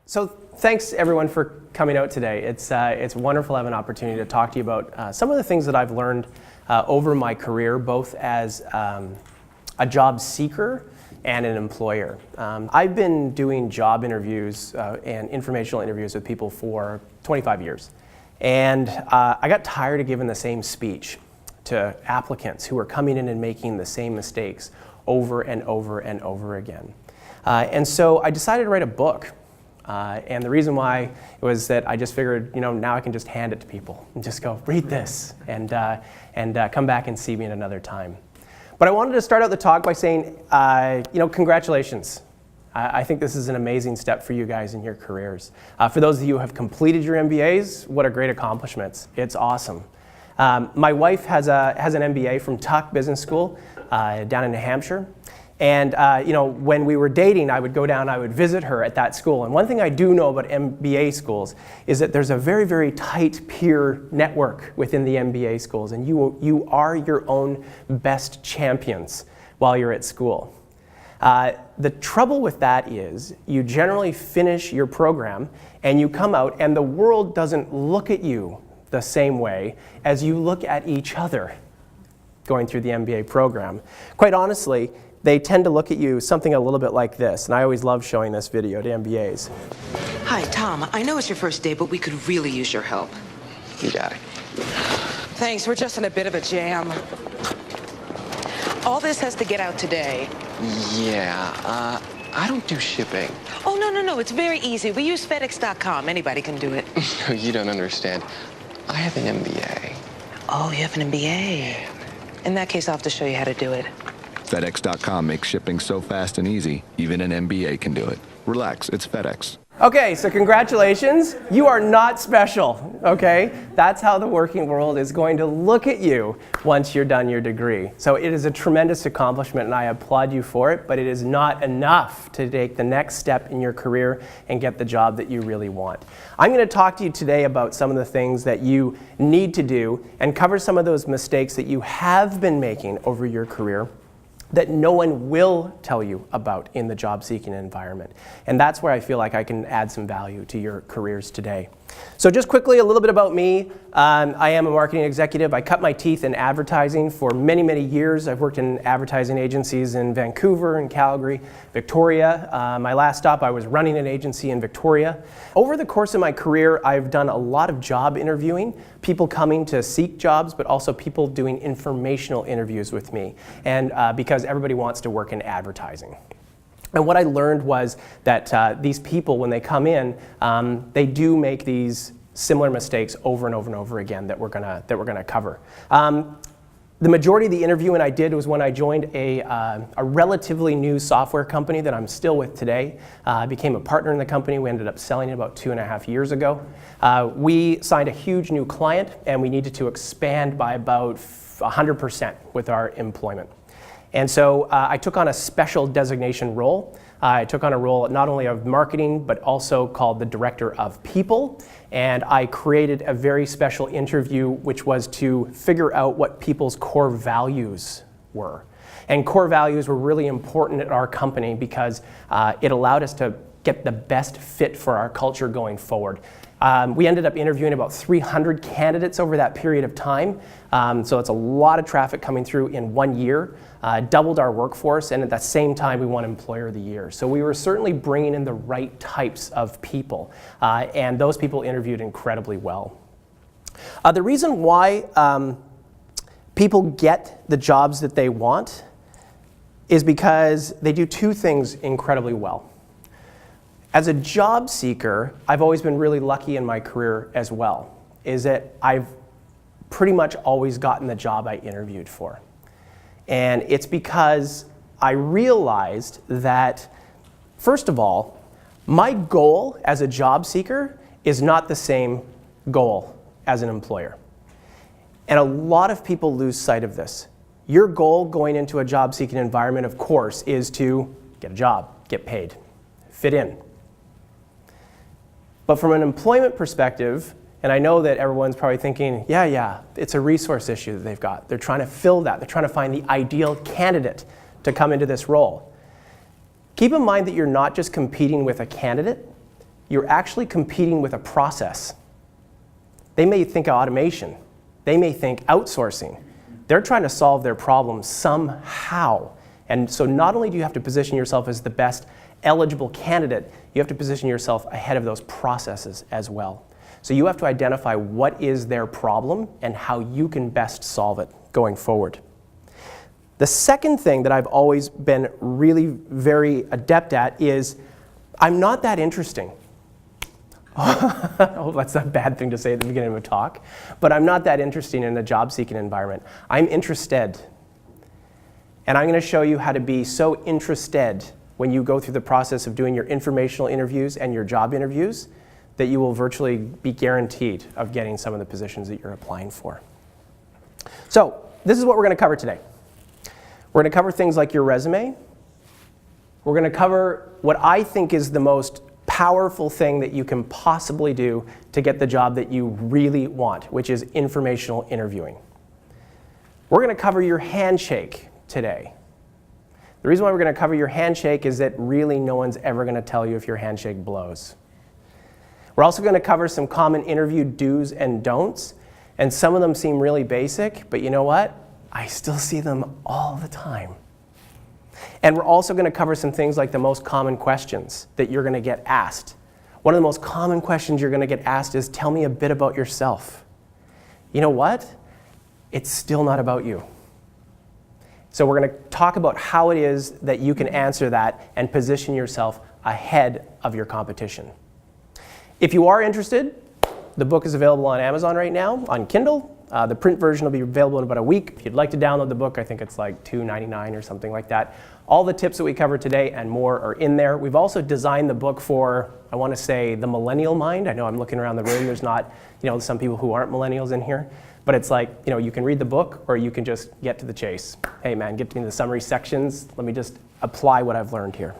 So thanks everyone for coming out today. It's wonderful to have an opportunity to talk to you about some of the things that I've learned over my career, both as a job seeker and an employer. I've been doing job interviews and informational interviews with people for 25 years. And I got tired of giving the same speech to applicants who were coming in and making the same mistakes over and over and over again. And so I decided to write a book. And the reason why was that I just figured, now I can just hand it to people and just go, read this, and come back and see me at another time. But I wanted to start out the talk by saying, congratulations. I think this is an amazing step for you guys in your careers. For those of you who have completed your MBAs, what a great accomplishments. It's awesome. My wife has an MBA from Tuck Business School down in New Hampshire. And when we were dating, I would go down, I would visit her at that school. And one thing I do know about MBA schools is that there's a very, very tight peer network within the MBA schools. And you are your own best champions while you're at school. The trouble with that is you generally finish your program and you come out and the world doesn't look at you the same way as you look at each other going through the MBA program. Quite honestly, they tend to look at you something a little bit like this, and I always love showing this video to MBAs. Hi, Tom. I know it's your first day, but we could really use your help. You got it. Thanks. We're just in a bit of a jam. All this has to get out today. Yeah, I don't do shipping. Oh, no. It's very easy. We use FedEx.com. Anybody can do it. No, you don't understand. I have an MBA. Oh, you have an MBA. In that case, I'll have to show you how to do it. FedEx.com makes shipping so fast and easy, even an MBA can do it. Relax, it's FedEx. Okay, so congratulations. You are not special, okay? That's how the working world is going to look at you once you're done your degree. So it is a tremendous accomplishment and I applaud you for it, but it is not enough to take the next step in your career and get the job that you really want. I'm going to talk to you today about some of the things that you need to do and cover some of those mistakes that you have been making over your career that no one will tell you about in the job-seeking environment. And that's where I feel like I can add some value to your careers today. So just quickly, a little bit about me. I am a marketing executive. I cut my teeth in advertising for many, many years. I've worked in advertising agencies in Vancouver and Calgary, Victoria. My last stop, I was running an agency in Victoria. Over the course of my career, I've done a lot of job interviewing, people coming to seek jobs, but also people doing informational interviews with me. And because everybody wants to work in advertising. And what I learned was that these people, when they come in, they do make these similar mistakes over and over and over again that we're gonna cover. The majority of the interviewing I did was when I joined a relatively new software company that I'm still with today. I became a partner in the company. We ended up selling it about 2.5 years ago. We signed a huge new client and we needed to expand by about 100% with our employment. And so I took on a special designation role. I took on a role not only of marketing, but also called the Director of People. And I created a very special interview, which was to figure out what people's core values were. And core values were really important at our company because it allowed us to get the best fit for our culture going forward. We ended up interviewing about 300 candidates over that period of time. So it's a lot of traffic coming through in 1 year, doubled our workforce, and at the same time we won Employer of the Year. So we were certainly bringing in the right types of people, and those people interviewed incredibly well. The reason why people get the jobs that they want is because they do two things incredibly well. As a job seeker, I've always been really lucky in my career as well, is that I've pretty much always gotten the job I interviewed for. And it's because I realized that, first of all, my goal as a job seeker is not the same goal as an employer. And a lot of people lose sight of this. Your goal going into a job-seeking environment, of course, is to get a job, get paid, fit in. But from an employment perspective, and I know that everyone's probably thinking, yeah, it's a resource issue that they've got. They're trying to fill that. They're trying to find the ideal candidate to come into this role. Keep in mind that you're not just competing with a candidate, you're actually competing with a process. They may think automation. They may think outsourcing. They're trying to solve their problem somehow. And so not only do you have to position yourself as the best eligible candidate, you have to position yourself ahead of those processes as well. So you have to identify what is their problem and how you can best solve it going forward. The second thing that I've always been really very adept at is I'm not that interesting. Oh, that's a bad thing to say at the beginning of a talk, but I'm not that interesting in a job-seeking environment. I'm interested. And I'm going to show you how to be so interested when you go through the process of doing your informational interviews and your job interviews that you will virtually be guaranteed of getting some of the positions that you're applying for. So this is what we're going to cover today. We're going to cover things like your resume. We're going to cover what I think is the most powerful thing that you can possibly do to get the job that you really want, which is informational interviewing. We're going to cover your handshake today. The reason why we're going to cover your handshake is that really no one's ever going to tell you if your handshake blows. We're also going to cover some common interview do's and don'ts, and some of them seem really basic, but you know what? I still see them all the time. And we're also going to cover some things like the most common questions that you're going to get asked. One of the most common questions you're going to get asked is, tell me a bit about yourself. You know what? It's still not about you. So we're going to talk about how it is that you can answer that and position yourself ahead of your competition. If you are interested, the book is available on Amazon right now on Kindle. The print version will be available in about a week. If you'd like to download the book, I think it's like $2.99 or something like that. All the tips that we covered today and more are in there. We've also designed the book for, I want to say, the millennial mind. I know I'm looking around the room. There's not, some people who aren't millennials in here. But it's like, you can read the book or you can just get to the chase. Hey man, get to the summary sections. Let me just apply what I've learned here.